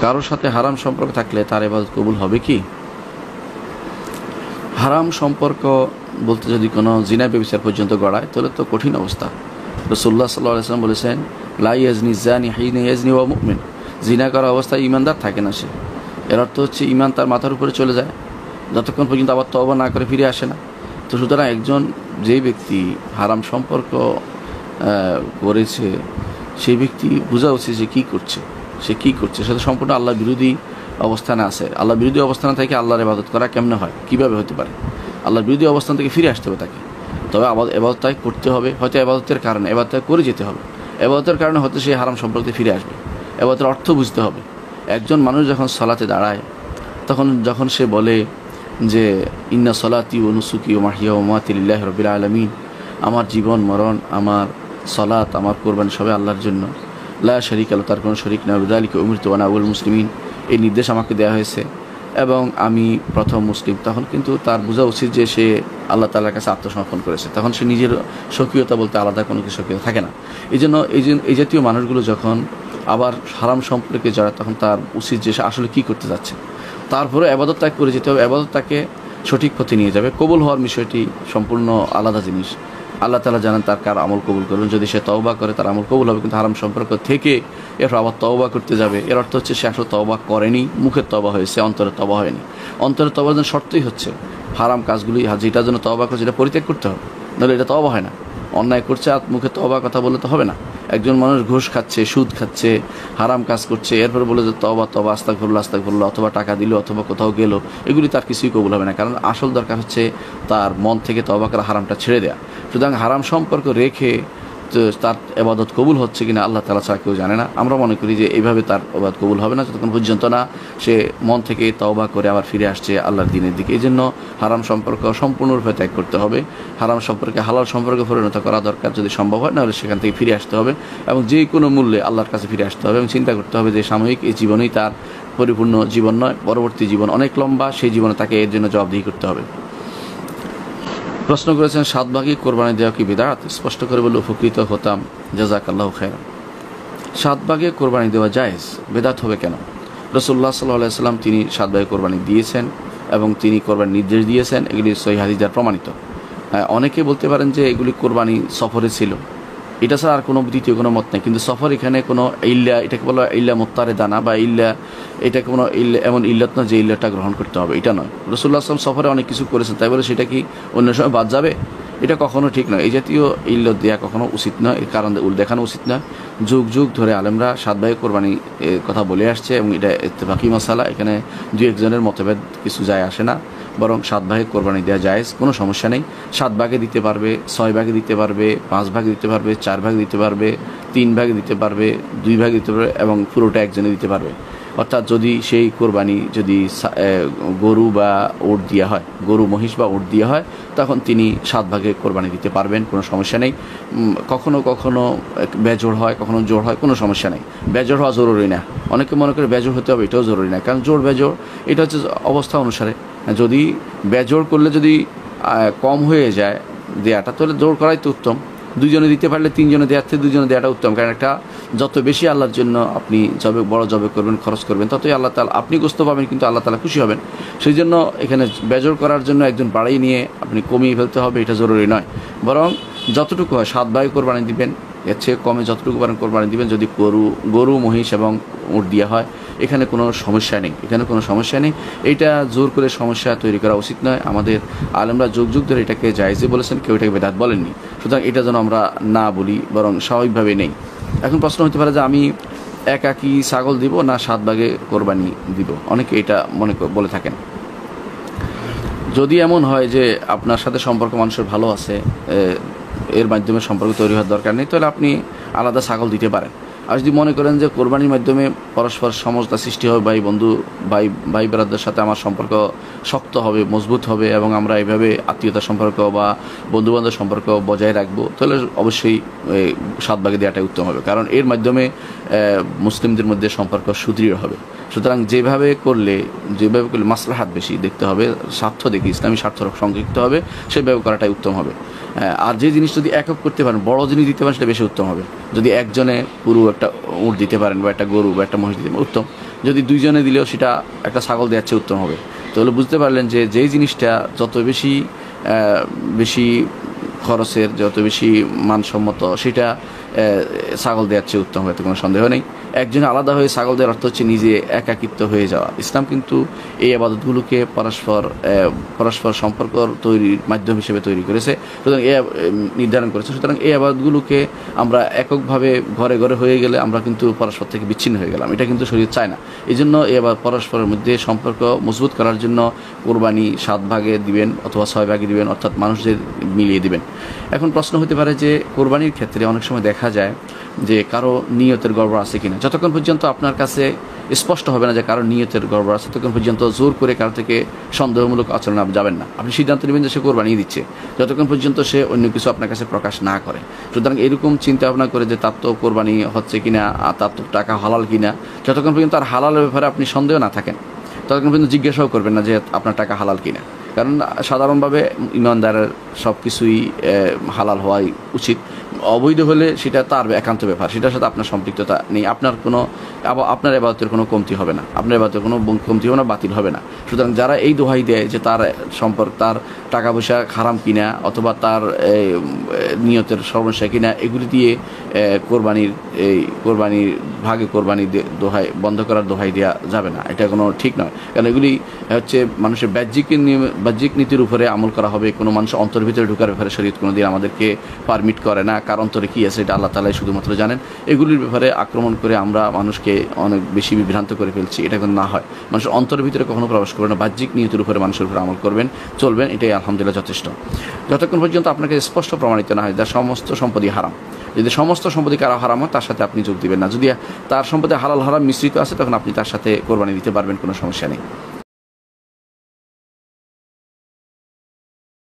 কারোর সাথে হারাম সম্পর্ক থাকলে তার ইবাদত কবুল হবে কি? হারাম সম্পর্ক বলতে যদি কোনো জিনা ব্যভিচার পর্যন্ত গড়ায় তাহলে তো কঠিন অবস্থা। রাসূলুল্লাহ সাল্লাল্লাহু আলাইহি ওয়াসাল্লাম বলেছেন, লা ইয়াজনি জানি হিনা ইয়াজনি ওয়া মুমিন। জিনা করা অবস্থায় ঈমানদার থাকে না সে। এর অর্থ হচ্ছে ঈমান তার মাথার উপরে চলে যায় যতক্ষণ পর্যন্ত আবার তওবা না করে ফিরে আসে না। তো সুতরাং একজন যেই ব্যক্তি হারাম সম্পর্ক করেছে সেই ব্যক্তি বোঝা উচিত যে কী করছে, সে কী করছে, সে তো সম্পূর্ণ আল্লাহ বিরোধী অবস্থানে আছে। আল্লাহ বিরোধী অবস্থান থেকে আল্লাহর ইবাদত করা কেমনে হয়, কীভাবে হতে পারে? আল্লাহর বিরোধী অবস্থান থেকে ফিরে আসতে হবে তাকে। তবে এবাদতটাই করতে হবে, হয়তো এবাদতের কারণে এবাদতটা করে যেতে হবে, এবাদতের কারণে হয়তো সেই হারাম সম্পর্কে ফিরে আসবে। এবাদতের অর্থ বুঝতে হবে। একজন মানুষ যখন সালাতে দাঁড়ায় যখন সে বলে যে ইন্না সলাতি ও নুসুকি ও মাহিয়া ও মামাতি লিল্লাহি রাব্বিল আলামিন, আমার জীবন মরণ, আমার সলাত, আমার কোরবানি সবে আল্লাহর জন্য, লা শারীকা লাহু, তার কোনো শরীক নাই, বিযালিকা উমিরতু ওয়া আনা আউয়ালুল মুসলিমিন, এই নির্দেশ আমাকে দেওয়া হয়েছে এবং আমি প্রথম মুসলিম, তখন কিন্তু তার বোঝা উচিত যে সে আল্লাহ তাআলার কাছে আত্মসমর্পণ করেছে। তখন সে নিজের স্বকীয়তা বলতে আলাদা কোনো কিছু স্বকীয়তা থাকে না। এই জাতীয় মানুষগুলো যখন আবার হারাম সম্পর্কে জড়ায় তখন তার উচিত যে সে আসলে কী করতে যাচ্ছে। তারপরে ইবাদত ত্যাগ করে যেতে হবে, ইবাদত তাকে সঠিক পথে নিয়ে যাবে। কবুল হওয়ার বিষয়টি সম্পূর্ণ আলাদা জিনিস। আল্লাহ তাআলা জানেন তার কার আমল কবুল করবেন। যদি সে তওবা করে তার আমল কবুল হবে, কিন্তু হারাম সম্পর্ক থেকে এরপর আবার তওবা করতে যাবে, এর অর্থ হচ্ছে সে আসলে তওবা করেনি, মুখের তওবা হয়েছে, অন্তরে তওবা হয়নি। অন্তরে তওবার জন্য শর্তই হচ্ছে হারাম কাজগুলি, যেটার জন্য তওবা করছে এটা পরিত্যাগ করতে হবে, নাহলে এটা তওবা হয় না। অন্যায় করছে আর মুখে তওবা কথা বললে তো হবে না। একজন মানুষ ঘুষ খাচ্ছে, সুদ খাচ্ছে, হারাম কাজ করছে, এরপর বলে যে তওবা আস্তাগফিরুল্লাহ, অথবা টাকা দিল অথবা কোথাও গেল, এগুলি তার কিছুই কবুল হবে না। কারণ আসল দরকার হচ্ছে তার মন থেকে তওবা করা, হারামটা ছেড়ে দেয়া। সুতরাং হারাম সম্পর্ক রেখে তার ইবাদত কবুল হচ্ছে কিনা আল্লাহ তাআলা ছাড়া কেউ জানে না। আমরা মনে করি যে এইভাবে তার ইবাদত কবুল হবে না যতক্ষণ পর্যন্ত না সে মন থেকে তওবা করে আবার ফিরে আসছে আল্লাহর দ্বীনের দিকে। এই জন্য হারাম সম্পর্ক সম্পূর্ণরূপে ত্যাগ করতে হবে। হারাম সম্পর্কে হালাল সম্পর্কে পরিণত করা দরকার যদি সম্ভব হয়, নাহলে সেখান থেকে ফিরে আসতে হবে এবং যে কোনো মূল্যে আল্লাহর কাছে ফিরে আসতে হবে এবং চিন্তা করতে হবে যে সাময়িক এই জীবনেই তার পরিপূর্ণ জীবন নয়, পরবর্তী জীবন অনেক লম্বা, সেই জীবনে তাকে এর জন্য জবাবদিহি করতে হবে। প্রশ্ন করেছেন, 7 ভাগে কোরবানি দেওয়া কি বিদআত? স্পষ্ট করে বলে উপকৃত হতাম, জাযাকাল্লাহু খায়রান। 7 ভাগে কোরবানি দেওয়া জায়েজ, বিদআত হবে কেন? রাসূলুল্লাহ সাল্লাল্লাহু আলাইহি ওয়াসাল্লাম তিনি 7 ভাগে কোরবানি দিয়েছেন এবং তিনি কোরবানির নির্দেশ দিয়েছেন, এগুলি সহিহ হাদিস দ্বারা প্রমাণিত। অনেকে বলতে পারেন যে এগুলি কোরবানি সফরে ছিল, এটা ছাড়া আর কোনো দ্বিতীয় কোনো মত নেই। কিন্তু সফর এখানে কোনো ইল্লা, এটাকে বলা ইল্লা মুত্তারিদা না, বা ইল্লা এটা কোনো ইল্লা এমন ইল্লাত না যে ইল্লাটা গ্রহণ করতে হবে, এটা নয়। রাসূলুল্লাহ সাল্লাল্লাহু আলাইহি ওয়াসাল্লাম সফরে অনেক কিছু করেছেন, তাই বলে সেটা কি অন্য সময় বাদ যাবে? এটা কখনো ঠিক নয়। এই জাতীয় ইল্লত দেওয়া কখনো উচিত নয়, এর কারণ দেখানো উচিত নয়। যুগ যুগ ধরে আলেমরা 7 ভাগে কোরবানি কথা বলে আসছে এবং এটা ইত্তেফাকি মাসালা, এখানে 2-1 জনের মতভেদ কিছু যায় আসে না, বরং 7 ভাগে কোরবানি দেওয়া জায়েজ, কোনো সমস্যা নেই। 7 ভাগে দিতে পারবে, 6 ভাগে দিতে পারবে, 5 ভাগে দিতে পারবে, 4 ভাগে দিতে পারবে, 3 ভাগে দিতে পারবে, 2 ভাগে দিতে পারবে এবং পুরোটা একজনে দিতে পারবে। অর্থাৎ যদি সেই কোরবানি যদি গরু বা উট দেওয়া হয়, গরু মহিষ বা উট দেওয়া হয়, তখন তিনি 7 ভাগে কোরবানি দিতে পারবেন, কোনো সমস্যা নেই। কখনো কখনো বেজোড় হয়, কখনো জোড় হয়, কোনো সমস্যা নেই। বেজোড় হওয়া জরুরি না। অনেকে মনে করে বেজোড় হতে হবে, এটাও জরুরি না, কারণ জোড় বেজোড় এটা হচ্ছে অবস্থা অনুসারে। যদি বেজোড় করলে যদি কম হয়ে যায় দেয়াটা, তাহলে জোড় করাই তো উত্তম। 2 জনে দিতে পারলে 3 জনে দেওয়ার থেকে 2 জনে দেওয়াটা উত্তম। কারণ একটা যত বেশি আল্লাহর জন্য আপনি বড় জবে করবেন, খরচ করবেন, ততই আল্লাহ তাআলা, আপনি গোস্ত পাবেন কিন্তু আল্লাহ তাআলা খুশি হবেন। সেই জন্য এখানে বেজোড় করার জন্য একজন বাড়িয়ে নিয়ে আপনি কমিয়ে ফেলতে হবে, এটা জরুরি নয়। বরং যতটুকু হয় 7 ভাগে কোরবানি দিবেন, এর চেয়ে কমে যতটুকু পারেন কোরবানি দিবেন। যদি গরু মহিষ এবং উট দেওয়া হয়, এখানে কোনো সমস্যা নেই, এখানে কোনো সমস্যা নেই। এটা জোর করে সমস্যা তৈরি করা উচিত নয়। আমাদের আলেমরা যুগ যুগ ধরে এটাকে জায়েজই বলেছেন, কেউ এটাকে বেদাত বলেননি। সুতরাং এটা যেন আমরা না বলি, বরং স্বাভাবিকভাবে নেই। এখন প্রশ্ন হতে পারে যে আমি একাকি ছাগল দিব না 7 ভাগে কোরবানি দিব? অনেকে এটা বলে থাকেন। যদি এমন হয় যে আপনার সাথে সম্পর্ক মানুষের ভালো আছে, এর মাধ্যমে সম্পর্ক তৈরি হওয়ার দরকার নেই, তাহলে আপনি আলাদা ছাগল দিতে পারেন। আর যদি মনে করেন যে কোরবানির মাধ্যমে পরস্পর সমঝোতা সৃষ্টি হবে, ভাই ব্রাদারদের সাথে আমার সম্পর্ক শক্ত হবে, মজবুত হবে এবং আমরা এইভাবে আত্মীয়তার সম্পর্ক বা বন্ধুবান্ধব সম্পর্ক বজায় রাখবো, তাহলে অবশ্যই 7 ভাগে দেওয়াটাই উত্তম হবে। কারণ এর মাধ্যমে মুসলিমদের মধ্যে সম্পর্ক সুদৃঢ় হবে। সুতরাং যেভাবে করলে মাসলাহাত বেশি দেখতে হবে, স্বার্থ দেখি, ইসলামী স্বার্থ সংযুক্ত হবে, সেভাবে করাটাই উত্তম হবে। আর যে জিনিস যদি একক করতে পারেন, বড় জিনিস দিতে পারেন, সেটা বেশি উত্তম হবে। যদি একজনে পুরো একটা উট দিতে পারেন বা একটা গরু বা একটা মহিষ দিতে পারেন, উত্তম। যদি দুইজনে দিলেও সেটা একটা ছাগল দেওয়ার চেয়ে উত্তম হবে। তাহলে বুঝতে পারলেন যে যেই জিনিসটা যত বেশি বেশি খরচের, যত বেশি মানসম্মত, সেটা ছাগল দেওয়ার চেয়ে উত্তম হবে, কোনো সন্দেহ নেই। একজন আলাদা হয়ে ছাগল দেওয়ার অর্থ হচ্ছে নিজে একাকিত্ব হয়ে যাওয়া। ইসলাম কিন্তু এই আবাদতগুলোকে পরস্পর সম্পর্ক তৈরির মাধ্যম হিসেবে তৈরি করেছে, সুতরাং নির্ধারণ করেছে। সুতরাং এই আবাদতগুলোকে আমরা এককভাবে ঘরে ঘরে হয়ে গেলে আমরা কিন্তু পরস্পর থেকে বিচ্ছিন্ন হয়ে গেলাম, এটা কিন্তু শরীয়ত চায় না। এই জন্য এই আবার পরস্পরের মধ্যে সম্পর্ক মজবুত করার জন্য কোরবানি 7 ভাগে দিবেন অথবা 6 ভাগে দিবেন, অর্থাৎ মানুষদের মিলিয়ে দিবেন। এখন প্রশ্ন হতে পারে যে কোরবানির ক্ষেত্রে অনেক সময় দেখা যায় যে কারো নিয়তের গড়বড় আছে কিনা। যতক্ষণ পর্যন্ত আপনার কাছে স্পষ্ট হবে না যে কারো নিয়তের গড়বড় আছে, ততক্ষণ পর্যন্ত জোর করে কারো থেকে সন্দেহমূলক আচরণ যাবেন না। আপনি সিদ্ধান্ত নেবেন যে সে কোরবানি দিচ্ছে, যতক্ষণ পর্যন্ত সে অন্য কিছু আপনার কাছে প্রকাশ না করে। সুতরাং এরকম চিন্তা ভাবনা করে যে তার তো কোরবানি হচ্ছে কিনা, তার তো টাকা হালাল কিনা, যতক্ষণ পর্যন্ত তার হালালের ব্যাপারে আপনি সন্দেহ না থাকেন, ততক্ষণ পর্যন্ত জিজ্ঞাসাও করবেন না যে আপনার টাকা হালাল কিনা। কারণ সাধারণভাবে ইমানদারের সব কিছুই হালাল হওয়াই উচিত। অবৈধ হলে সেটা তার একান্ত ব্যাপার, সেটার সাথে আপনার সম্পৃক্ততা নেই। আপনার ইবাদতের কোনো কমতি হবে না, আপনার ইবাদতের কোনো কমতি হবে না, বাতিল হবে না। সুতরাং যারা এই দোহাই দেয় যে তার তার টাকা পয়সা হারাম কিনা অথবা তার নিয়তের সমস্যা কিনা, এগুলি দিয়ে কোরবানির ভাগে কোরবানি দোহাই বন্ধ করার দোহাই দেওয়া যাবে না, এটা কোনো ঠিক নয়। কারণ এগুলি হচ্ছে মানুষের বাহ্যিক নীতির উপরে আমল করা হবে, কোনো মানুষ অন্তর ভিতরে ঢোকার ব্যাপারে শরীয়ত কোনোদিন আমাদেরকে পারমিট করে না। কার অন্তরে কী আছে এটা আল্লাহ তাআলাই শুধুমাত্র জানেন। এগুলির ব্যাপারে আক্রমণ করে আমরা মানুষকে অনেক বেশি বিভ্রান্ত করে ফেলছি, এটা কিন্তু না হয়। মানুষের অন্তরের ভিতরে কখনো প্রবেশ করবে না, বাহ্যিক নিয়তের উপরে মানুষের উপরে আমল চলবেন, এটাই আলহামদুলিল্লাহ যথেষ্ট। যতক্ষণ পর্যন্ত আপনাকে স্পষ্ট প্রমাণিত না হয় যার সমস্ত সম্পত্তি হারাম, যদি সমস্ত সম্পত্তি কারো হারাম হয় তার সাথে আপনি যোগ দিবেন না। যদি তার সম্পত্তি হালাল হারাম মিশ্রিত আছে, তখন আপনি তার সাথে কোরবানি দিতে পারবেন, কোনো সমস্যা নেই।